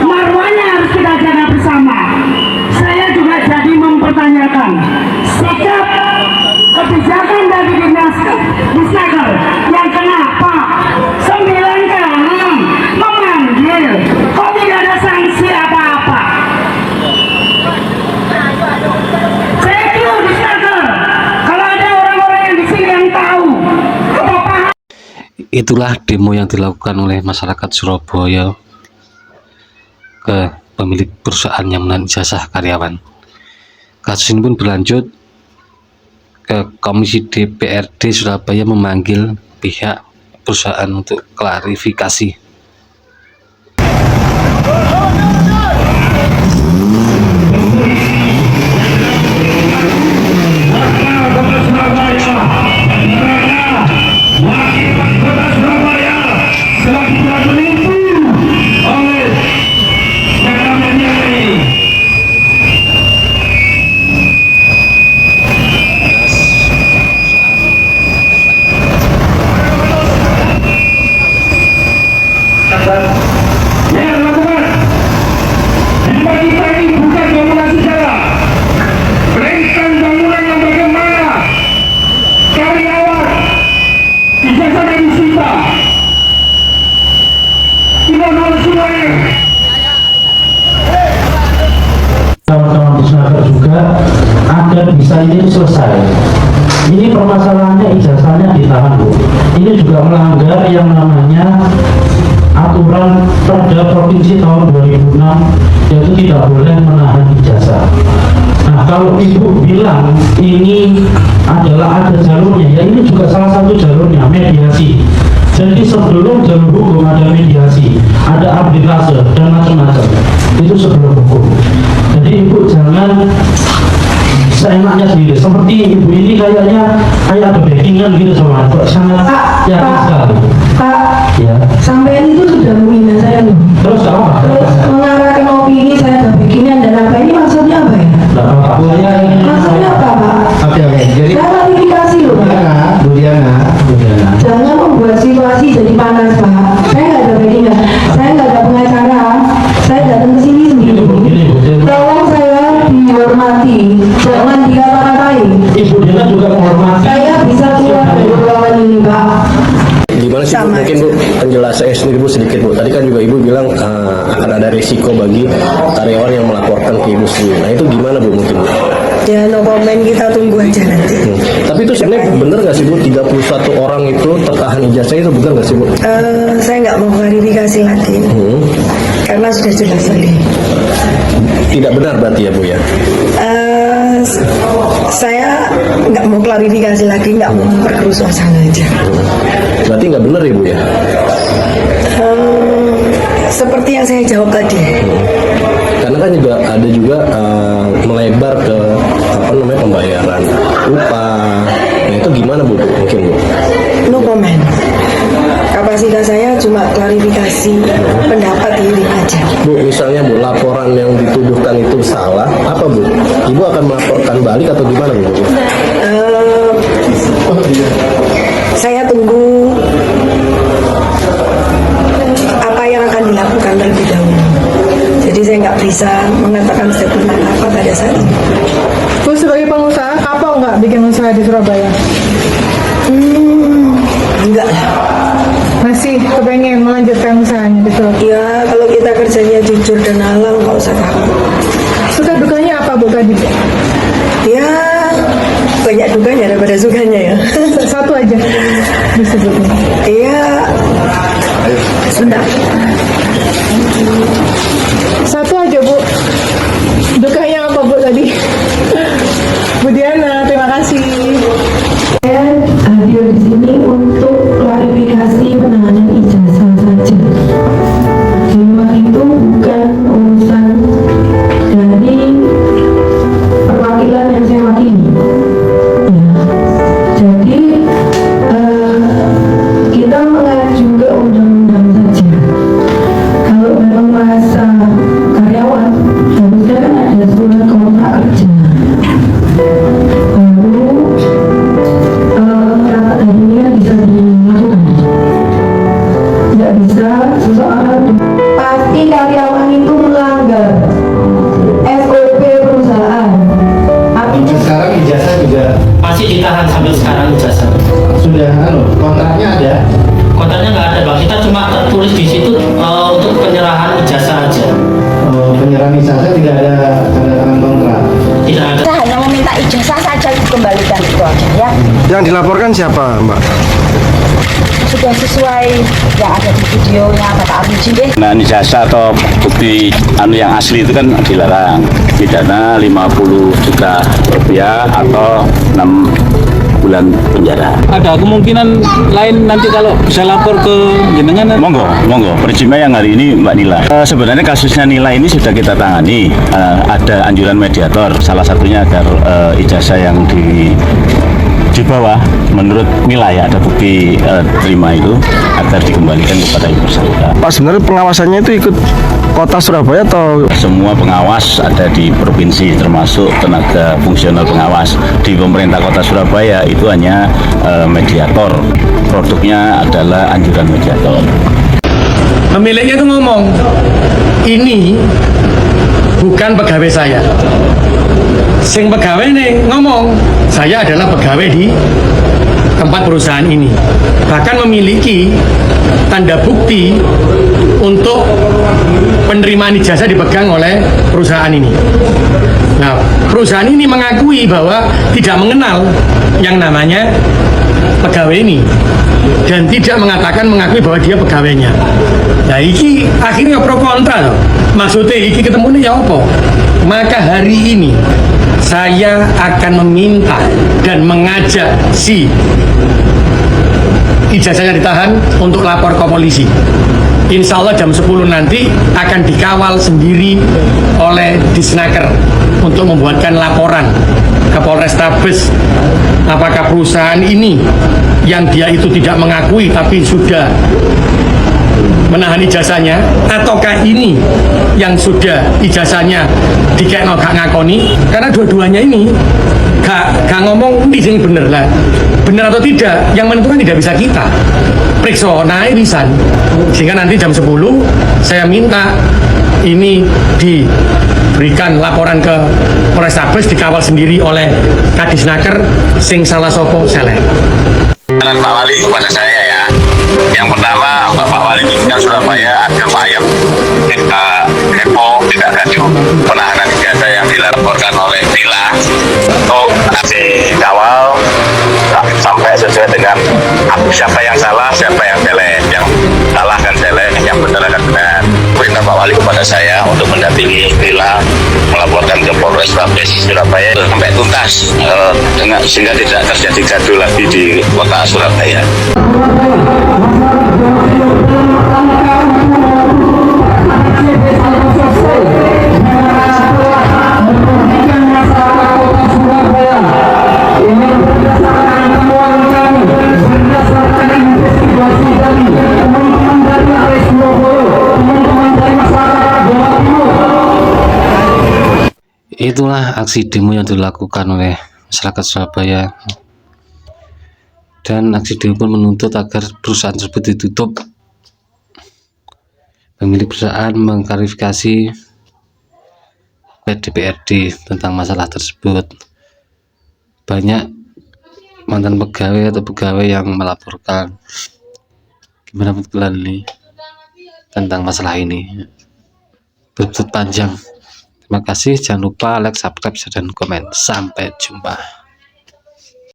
marwahnya harus kita jaga bersama. Saya juga jadi mempertanyakan sikap kebijakan dari Disnaker yang kenapa 9 kali memanggil kok tidak ada sanksi apa-apa. Saya itu Disnaker, kalau ada orang-orang yang di sini yang tahu apa paham. Itulah demo yang dilakukan oleh masyarakat Surabaya ke pemilik perusahaan yang menahan ijazah karyawan. Kasus ini pun berlanjut ke Komisi DPRD Surabaya memanggil pihak perusahaan untuk klarifikasi. Teman-teman Disnaker juga agar bisa ini selesai. Ini permasalahannya ijazahnya ditahan, Bu. Ini juga melanggar yang namanya aturan Perda Provinsi tahun 2006, yaitu tidak boleh menahan ijazah. Nah, kalau Ibu bilang ini adalah ada jalurnya, ya ini juga salah satu jalurnya, mediasi. Jadi sebelum jalur hukum ada mediasi, ada arbitrase dan macam-macam. Itu sebelum hukum. Jadi Ibu jangan seenaknya sendiri. Seperti Ibu ini kayaknya kayak ada backingan gitu sama kok sangat yakin sekali. Pak, Ya. sampai itu sudah menghina saya loh. Terus apa? Terus mengarahkan opini saya ada backingan dan apa ini maksudnya apa ya? Maksudnya apa, Pak? Oke, jadi Saya klarifikasi loh, Pak. Bu Diana, Jangan membuat situasi jadi panas, Pak. Saya nggak ada backingan, saya nggak ada pengacara, saya datang ke sini sendiri. Tolong saya dihormati, jangan dikata-katain. Ibu Diana juga menghormati. Saya bisa keluar dari ruangan ini, Pak. gimana sih Bu? Mungkin Bu penjelasannya sendiri Bu sedikit Bu. Tadi kan juga Ibu bilang akan ada resiko bagi karyawan yang melaporkan ke Ibu sendiri. Nah itu gimana Bu mungkin Bu? Ya no komen, kita tunggu aja nanti. Tapi itu sebenarnya bener nggak sih Bu 31 orang itu tertahan ijazah itu bener nggak sih Bu? Saya nggak mau klarifikasi lagi karena sudah jelas tadi. Tidak benar berarti ya Bu ya? Saya nggak mau klarifikasi lagi, nggak mau memperkeruh suasana aja. Berarti nggak benar ya Bu ya? Seperti yang saya jawab tadi. Karena kan juga ada juga melebar ke apa namanya pembayaran upah. Nah itu gimana Bu? Mungkin Bu? No comment. Kapasitas saya cuma klarifikasi pendapat ini aja. Bu, misalnya Bu, laporan yang dituduhkan itu salah, apa Bu? Ibu akan melaporkan balik atau gimana Bu? Saya tunggu apa yang akan dilakukan terlebih dahulu. Jadi saya nggak bisa mengatakan statement apa pada saat ini. Bu, sebagai pengusaha, kapok nggak bikin usaha di Surabaya? Enggak lah. Masih kepengen melanjutkan usahanya di Surabaya? Ya kalau kita kerjanya jujur dan halal nggak usah takut. Suka dukanya apa Bu tadi? Ya banyak dukanya daripada sukanya ya. Satu aja disebutnya. Iya. Sudah. Satu aja Bu. Dukanya apa Bu tadi? Bu Diana, terima kasih. Saya hadir di sini untuk klarifikasi penanganan ijazah saja. Di luar itu bukan urusan dari perwakilan yang saya wakili. Ya. Jadi kita mengacu ke undang-undang saja. Kalau penyerahan ijazah aja. Penyerahan ijazah tidak ada tanda tangan kontrak. Tidak ada. Kita hanya meminta ijazah saja dikembalikan itu aja ya. Yang dilaporkan siapa, Mbak? Sudah sesuai yang ada di videonya Bapak Armuji deh. Nah, ijazah atau bukti yang asli itu kan dilarang. Pidana 50 juta rupiah atau 6 bulan penjara. Ada kemungkinan lain nanti kalau bisa lapor ke jenengan? Monggo. Peristiwa yang hari ini Mbak Nila. Sebenarnya kasusnya Nila ini sudah kita tangani. Ada anjuran mediator. Salah satunya agar ijazah yang di bawah menurut Nila ya ada bukti terima itu agar dikembalikan kepada ibu bersangkutan. Pak, sebenarnya pengawasannya itu ikut Kota Surabaya atau Semua pengawas ada di provinsi termasuk tenaga fungsional pengawas di pemerintah Kota Surabaya itu hanya mediator. Produknya adalah anjuran mediator. Pemiliknya itu ngomong, ini bukan pegawai saya. Sing pegawai nih ngomong, saya adalah pegawai di tempat perusahaan ini. Bahkan memiliki tanda bukti untuk penerimaan ijazah dipegang oleh perusahaan ini. Nah, perusahaan ini mengakui bahwa tidak mengenal yang namanya pegawai ini dan tidak mengakui bahwa dia pegawainya. Nah, iki akhirnya pro kontra loh. Maksudnya iki ketemu nih ya apa? Maka hari ini saya akan meminta dan mengajak si ijazahnya ditahan untuk lapor ke polisi. Insya Allah jam 10 nanti akan dikawal sendiri oleh Disnaker untuk membuatkan laporan ke Polrestabes apakah perusahaan ini yang dia itu tidak mengakui tapi sudah menahan ijazahnya, ataukah ini yang sudah ijazahnya dikekno gak ngakoni. Karena dua-duanya ini gak ngomong di sini bener lah, bener atau tidak yang menentukan tidak bisa kita periksa naik lisan. Sehingga nanti jam 10 saya minta ini diberikan laporan ke Polrestabes, dikawal sendiri oleh Kadisnaker sing salah sopo selek. Pak Wali kepada saya ya. Yang pertama, Bapak Wali Pimpinan Surabaya agar payah tidak kepo, tidak gaduh penahanan ijazah yang dilaporkan oleh Nila untuk dikawal sampai sesuai dengan siapa yang salah, siapa yang celek, yang salah kan celek, yang benar kan benar. Perintah Pak Wali kepada saya untuk mendampingi Nila melaporkan ke Polrestabes Surabaya sampai tuntas sehingga tidak terjadi gaduh lagi di kota Surabaya. Itulah aksi demo yang dilakukan oleh masyarakat Surabaya, dan aksi demo pun menuntut agar perusahaan tersebut ditutup. Pemilik perusahaan mengklarifikasi ke DPRD tentang masalah tersebut. Banyak mantan pegawai atau pegawai yang melaporkan. Gimana menurut kalian ini tentang masalah ini? Betul panjang. Terima kasih, jangan lupa like, subscribe, share, dan komen. Sampai jumpa.